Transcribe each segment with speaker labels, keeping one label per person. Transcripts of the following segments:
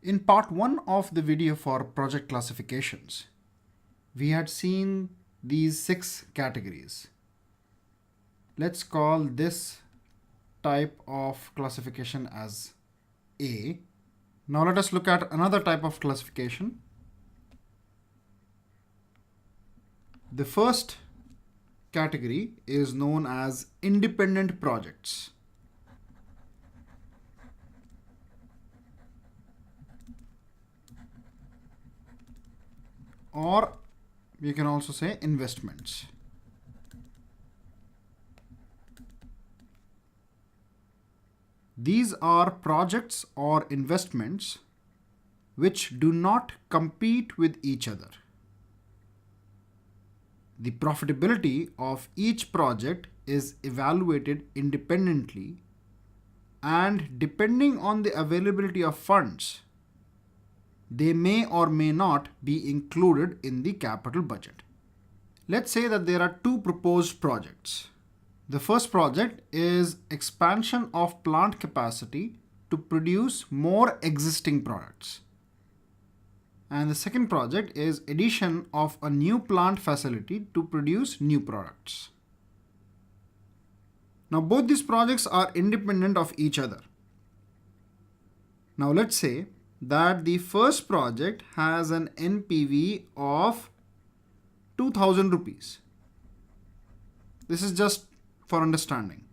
Speaker 1: In part 1 of the video for project classifications, we had seen these 6 categories. Let's call this type of classification as A. Now let us look at another type of classification. The first category is known as independent projects. Or we can also say investments. These are projects or investments which do not compete with each other. The profitability of each project is evaluated independently, and depending on the availability of funds, they may or may not be included in the capital budget. Let's say that there are two proposed projects. The first project is expansion of plant capacity to produce more existing products. And the second project is addition of a new plant facility to produce new products. Now both these projects are independent of each other. Now let's say that the first project has an NPV of 2000 rupees. This is just for understanding.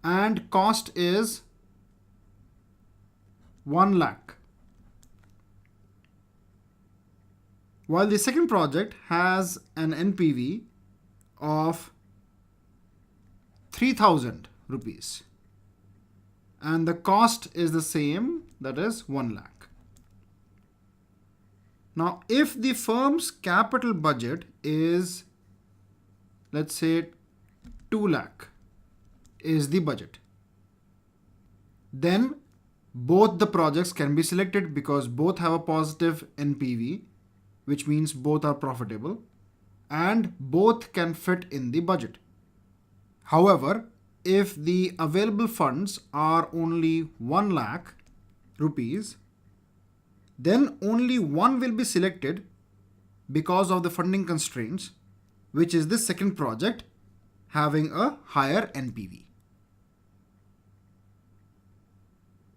Speaker 1: And cost is 1 lakh. While the second project has an NPV of 3000 rupees. And the cost is the same, that is 1 lakh. Now, if the firm's capital budget is, let's say, 2 lakh is the budget, then both the projects can be selected because both have a positive NPV, which means both are profitable, and both can fit in the budget. However, if the available funds are only 1 lakh rupees, then only one will be selected because of the funding constraints, which is the second project having a higher NPV.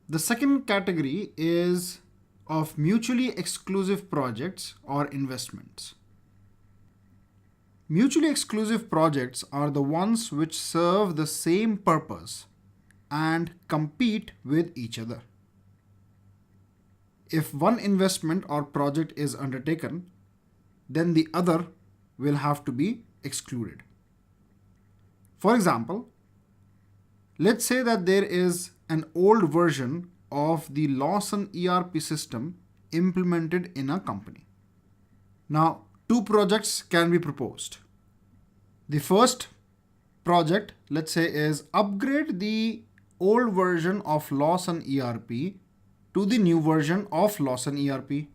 Speaker 1: The second category is of mutually exclusive projects or investments. Mutually exclusive projects are the ones which serve the same purpose and compete with each other. If one investment or project is undertaken, then the other will have to be excluded. For example, let's say that there is an old version of the Lawson ERP system implemented in a company. Now, two projects can be proposed. The first project, let's say, is upgrade the old version of Lawson ERP to the new version of Lawson ERP.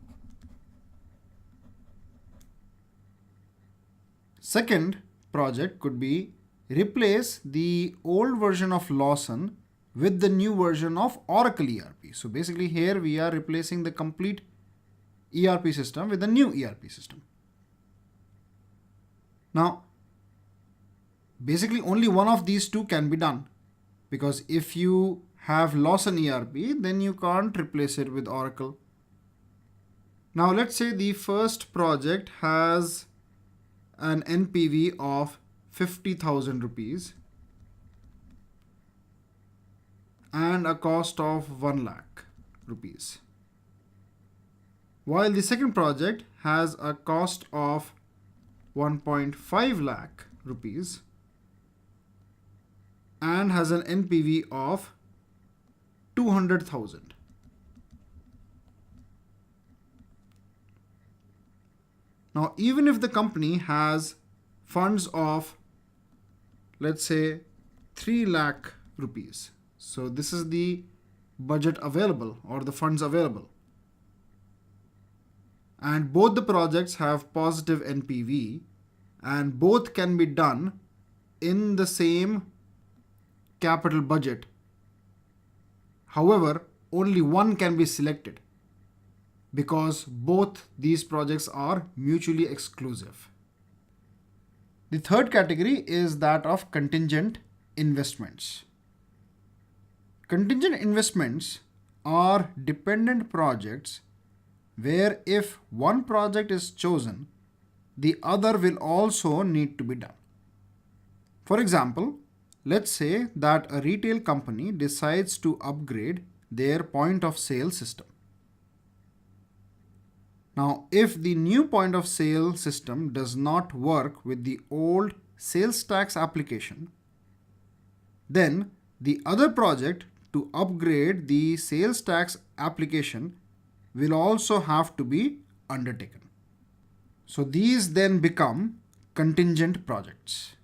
Speaker 1: Second project could be replace the old version of Lawson with the new version of Oracle ERP. So basically here we are replacing the complete ERP system with a new ERP system. Now, basically only one of these two can be done, because if you have Lawson ERP, then you can't replace it with Oracle. Now let's say the first project has an NPV of 50,000 rupees and a cost of 1 lakh rupees. While the second project has a cost of 1.5 lakh rupees and has an NPV of 200,000. Now, even if the company has funds of, let's say, 3 lakh rupees, so this is the budget available or the funds available, and both the projects have positive NPV and both can be done in the same capital budget. However, only one can be selected because both these projects are mutually exclusive. The third category is that of contingent investments. Contingent investments are dependent projects where if one project is chosen, the other will also need to be done. For example, let's say that a retail company decides to upgrade their point of sale system. Now, if the new point of sale system does not work with the old sales tax application, then the other project to upgrade the sales tax application will also have to be undertaken. So these then become contingent projects.